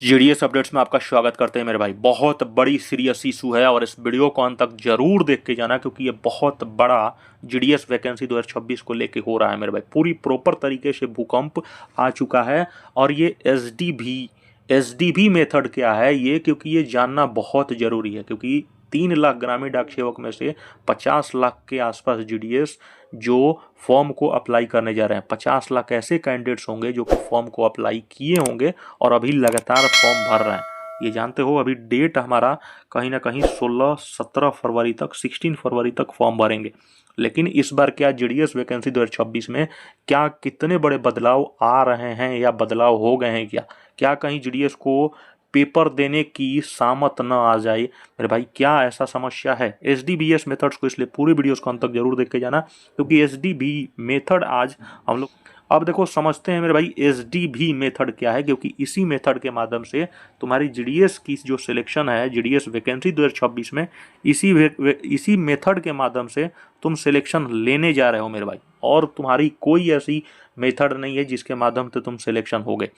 GDS updates में आपका स्वागत करते हैं मेरे भाई। बहुत बड़ी सीरियस इशू है और इस वीडियो को अंत तक जरूर देख के जाना, क्योंकि ये बहुत बड़ा जीडीएस वैकेंसी 2026 को लेके हो रहा है मेरे भाई। पूरी प्रॉपर तरीके से भूकंप आ चुका है और ये एसडीबी मेथड क्या है ये, क्योंकि ये जानना बहुत जरूरी है। क्योंकि 3 लाख ग्रामीण डाक सेवक में से 50 लाख के आसपास जीडीएस जो फॉर्म को अप्लाई करने जा रहे हैं, 50 लाख ऐसे कैंडिडेट्स होंगे जो कि फॉर्म को अप्लाई किए होंगे और अभी लगातार फॉर्म भर रहे हैं। ये जानते हो अभी डेट हमारा कहीं ना कहीं 16-17 फरवरी तक, 16 फरवरी तक फॉर्म भरेंगे। लेकिन इस बार क्या जीडीएस वैकेंसी 2026 में क्या कितने बड़े बदलाव आ रहे हैं या बदलाव हो गए हैं? क्या कहीं जीडीएस को पेपर देने की सामत न आ जाए मेरे भाई? क्या ऐसा समस्या है? एसडीबीएस मेथड्स को इसलिए पूरी वीडियोस को अंत तक जरूर देख के जाना, क्योंकि एसडीबी मेथड आज हम लोग अब देखो समझते हैं मेरे भाई एसडीबी मेथड क्या है। क्योंकि इसी मेथड के माध्यम से तुम्हारी जीडीएस की जो सिलेक्शन है, जीडीएस वैकेंसी 2026 में इसी मेथड के माध्यम से तुम सिलेक्शन लेने जा रहे हो मेरे भाई। और तुम्हारी कोई ऐसी मेथड नहीं है जिसके माध्यम से तुम सिलेक्शन हो गए।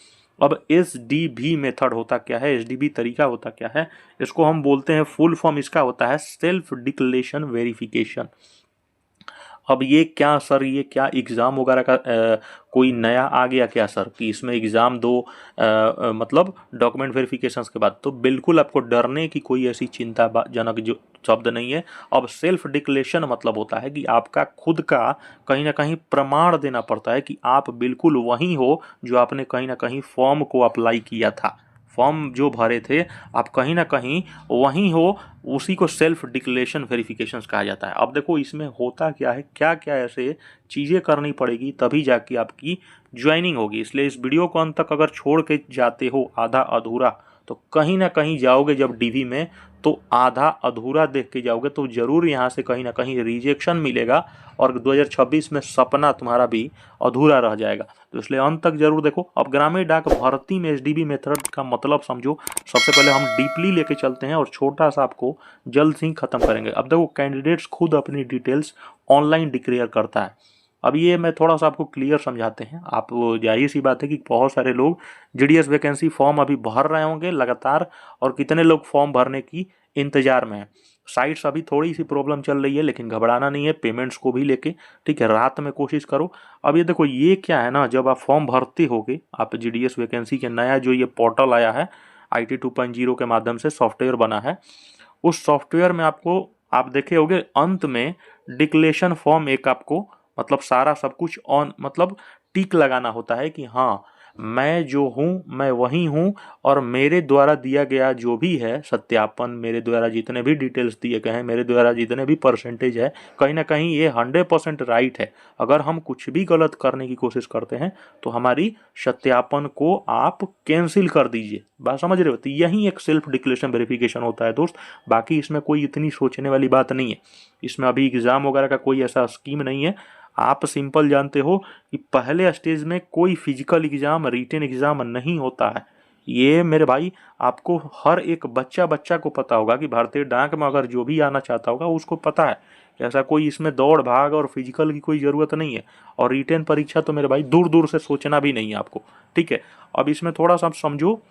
अब एसडीबी मेथड होता क्या है, एसडीबी तरीका होता क्या है, इसको हम बोलते हैं, फुल फॉर्म इसका होता है सेल्फ डिक्लेरेशन वेरिफिकेशन। अब ये क्या सर, ये क्या एग्ज़ाम वगैरह का कोई नया आ गया क्या सर कि इसमें एग्ज़ाम दो मतलब डॉक्यूमेंट वेरिफिकेशंस के बाद? तो बिल्कुल आपको डरने की कोई ऐसी चिंताजनक जो शब्द नहीं है। अब सेल्फ डिक्लेरेशन मतलब होता है कि आपका खुद का कहीं ना कहीं प्रमाण देना पड़ता है कि आप बिल्कुल वही हो जो आपने कहीं ना कहीं फॉर्म को अप्लाई किया था, फॉर्म जो भरे थे आप कहीं ना कहीं वही हो। उसी को सेल्फ डिक्लेरेशन वेरिफिकेशंस कहा जाता है। अब देखो इसमें होता क्या है, क्या क्या ऐसे चीज़ें करनी पड़ेगी तभी जाके आपकी ज्वाइनिंग होगी। इसलिए इस वीडियो को अंत तक अगर छोड़ के जाते हो आधा अधूरा, तो कहीं ना कहीं जाओगे जब डीवी में तो आधा अधूरा देख के जाओगे, तो ज़रूर यहाँ से कहीं ना कहीं रिजेक्शन मिलेगा और 2026 में सपना तुम्हारा भी अधूरा रह जाएगा। तो इसलिए अंत तक जरूर देखो। अब ग्रामीण डाक भर्ती में एसडीबी मेथड का मतलब समझो। सबसे पहले हम डीपली लेके चलते हैं और छोटा सा आपको जल्द ही खत्म करेंगे। अब देखो कैंडिडेट्स खुद अपनी डिटेल्स ऑनलाइन डिक्लेयर करता है। अब ये मैं थोड़ा सा आपको क्लियर समझाते हैं। आप जाहिर सी बात है कि बहुत सारे लोग जीडीएस वैकेंसी फॉर्म अभी भर रहे होंगे लगातार, और कितने लोग फॉर्म भरने की इंतजार में है। साइट्स अभी थोड़ी सी प्रॉब्लम चल रही है, लेकिन घबराना नहीं है पेमेंट्स को भी लेके, ठीक है? रात में कोशिश करो। अब ये देखो ये क्या है ना, जब आप फॉर्म भरते होगे, आप जीडीएस वैकेंसी के नया जो ये पोर्टल आया है IT 2.0 के माध्यम से सॉफ्टवेयर बना है, उस सॉफ्टवेयर में आपको आप देखे होगे अंत में डिक्लेरेशन फॉर्म एक आपको मतलब सारा सब कुछ ऑन मतलब टिक लगाना होता है कि हाँ मैं जो हूँ मैं वही हूँ, और मेरे द्वारा दिया गया जो भी है सत्यापन, मेरे द्वारा जितने भी डिटेल्स दिए गए हैं, मेरे द्वारा जितने भी परसेंटेज है, कहीं ना कहीं ये 100% राइट है। अगर हम कुछ भी गलत करने की कोशिश करते हैं तो हमारी सत्यापन को आप कैंसिल कर दीजिए। बात समझ रहे हो? तो यही एक सेल्फ डिक्लेरेशन वेरिफिकेशन होता है दोस्त। बाकी इसमें कोई इतनी सोचने वाली बात नहीं है। इसमें अभी एग्ज़ाम वगैरह का कोई ऐसा स्कीम नहीं है। आप सिंपल जानते हो कि पहले स्टेज में कोई फिजिकल एग्ज़ाम, रिटन एग्ज़ाम नहीं होता है। ये मेरे भाई आपको हर एक बच्चा को पता होगा कि भारतीय डाक में अगर जो भी आना चाहता होगा उसको पता है। ऐसा कोई इसमें दौड़ भाग और फिजिकल की कोई ज़रूरत नहीं है। और रिटन परीक्षा तो मेरे भाई दूर दूर से सोचना भी नहीं है आपको, ठीक है? अब इसमें थोड़ा सा आप समझो,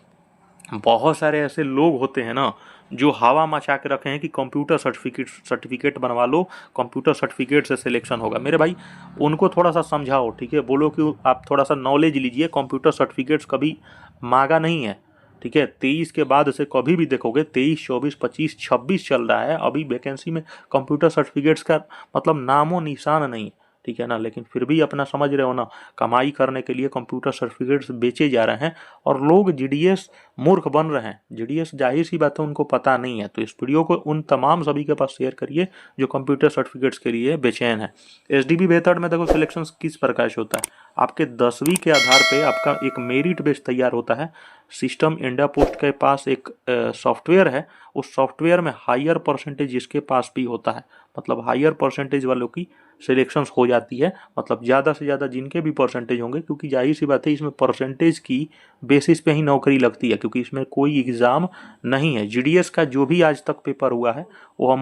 बहुत सारे ऐसे लोग होते हैं ना जो हवा मचा के रखे हैं कि कंप्यूटर सर्टिफिकेट बनवा लो, कंप्यूटर सर्टिफिकेट से सिलेक्शन होगा। मेरे भाई उनको थोड़ा सा समझाओ, ठीक है? बोलो कि आप थोड़ा सा नॉलेज लीजिए, कंप्यूटर सर्टिफिकेट्स कभी मांगा नहीं है, ठीक है? 23 के बाद से कभी भी देखोगे 23, 24, 25, 26 चल रहा है, अभी वैकेंसी में कंप्यूटर सर्टिफिकेट्स का मतलब नामो निशान नहीं है, ठीक है ना? लेकिन फिर भी अपना समझ रहे हो ना, कमाई करने के लिए कंप्यूटर सर्टिफिकेट्स बेचे जा रहे हैं और लोग जीडीएस मूर्ख बन रहे हैं। जीडीएस जाहिर सी बात है उनको पता नहीं है। तो इस वीडियो को उन तमाम सभी के पास शेयर करिए जो कंप्यूटर सर्टिफिकेट्स के लिए बेचैन है। एसडीबी मेथड में देखो सिलेक्शन किस प्रकार से होता है। आपके 10वीं के आधार पे आपका एक मेरिट बेस तैयार होता है। सिस्टम इंडिया पोस्ट के पास एक सॉफ्टवेयर है, उस सॉफ्टवेयर में हायर परसेंटेज जिसके पास भी होता है, मतलब हायर परसेंटेज वालों की सिलेक्शंस हो जाती है। मतलब ज़्यादा से ज़्यादा जिनके भी परसेंटेज होंगे, क्योंकि जाहिर सी बात है इसमें परसेंटेज की बेसिस पे ही नौकरी लगती है, क्योंकि इसमें कोई एग्ज़ाम नहीं है। जीडीएस का जो भी आज तक पेपर हुआ है वो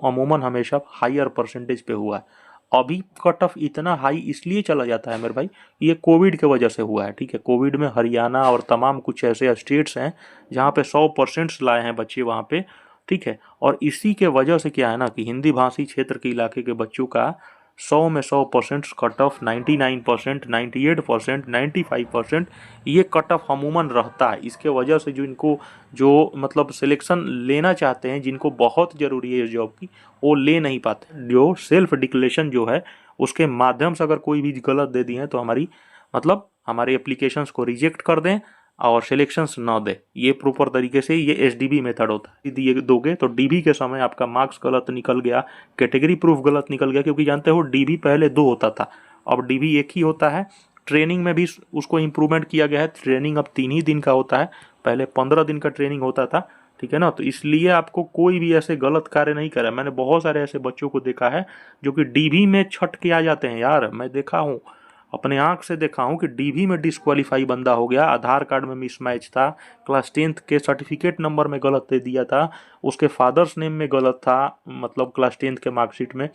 अमूमन हमेशा हायर परसेंटेज पे हुआ है। अभी कट ऑफ इतना हाई इसलिए चला जाता है मेरे भाई, ये कोविड के वजह से हुआ है, ठीक है। कोविड में हरियाणा और तमाम कुछ ऐसे स्टेट्स हैं जहाँ पे 100% लाए हैं बच्चे वहाँ पे, ठीक है। और इसी के वजह से क्या है ना कि हिंदी भाषी क्षेत्र के इलाके के बच्चों का 100 में 100% कट ऑफ, 99%, 98%, 95%, ये कट ऑफ अमूमन रहता है। इसके वजह से जो इनको जो मतलब सिलेक्शन लेना चाहते हैं, जिनको बहुत ज़रूरी है इस जॉब की, वो ले नहीं पाते। जो सेल्फ डिक्लेरेशन जो है उसके माध्यम से अगर कोई भी गलत दे दिए हैं तो हमारी मतलब हमारे एप्लीकेशंस को रिजेक्ट कर दें और सिलेक्शंस ना दे। ये प्रॉपर तरीके से ये एसडीबी मेथड होता है। दिए दोगे तो डीबी के समय आपका मार्क्स गलत निकल गया, कैटेगरी प्रूफ गलत निकल गया, क्योंकि जानते हो डीबी पहले 2 होता था, अब डीबी 1 ही होता है। ट्रेनिंग में भी उसको इम्प्रूवमेंट किया गया है, ट्रेनिंग अब 3 ही दिन का होता है, पहले 15 दिन का ट्रेनिंग होता था, ठीक है ना। तो इसलिए आपको कोई भी ऐसे गलत कार्य नहीं करे। मैंने बहुत सारे ऐसे बच्चों को देखा है जो कि डीबी में छट के आ जाते हैं यार, मैं देखा हूँ, अपने आंख से देखा हूँ कि डीबी में डिस्क्वालीफाई बंदा हो गया, आधार कार्ड में मिसमैच था, क्लास 10th के सर्टिफिकेट नंबर में गलत दे दिया था, उसके फादर्स नेम में गलत था, मतलब क्लास 10th के मार्कशीट में।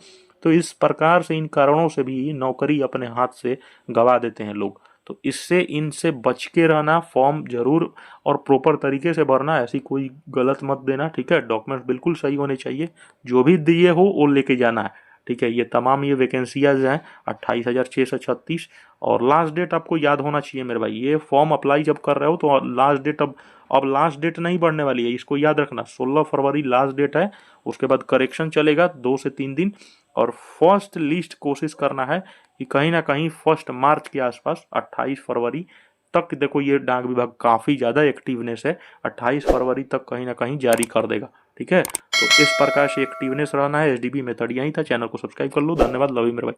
तो इस प्रकार से इन कारणों से भी नौकरी अपने हाथ से गंवा देते हैं लोग। तो इससे इनसे बच के रहना, फॉर्म जरूर और प्रॉपर तरीके से भरना, ऐसी कोई गलत मत देना, ठीक है। डॉक्यूमेंट्स बिल्कुल सही होने चाहिए, जो भी दिए हो वो लेके जाना है, ठीक है। ये तमाम ये वैकेंसियाज हैं 28,636, और लास्ट डेट आपको याद होना चाहिए मेरे भाई। ये फॉर्म अप्लाई जब कर रहे हो तो लास्ट डेट अब लास्ट डेट नहीं बढ़ने वाली है, इसको याद रखना। 16 फरवरी लास्ट डेट है, उसके बाद करेक्शन चलेगा 2 से 3 दिन, और फर्स्ट लिस्ट कोशिश करना है कि कहीं ना कहीं 1 मार्च के आसपास, 28 फरवरी तक, देखो ये डाक विभाग काफ़ी ज़्यादा एक्टिवनेस है, 28 फरवरी तक कहीं ना कहीं जारी कर देगा, ठीक है। तो इस प्रकार से एक्टिवनेस रहना है। एसडीबी मेथड यही था। चैनल को सब्सक्राइब कर लो। धन्यवाद। लव यू मेरे भाई।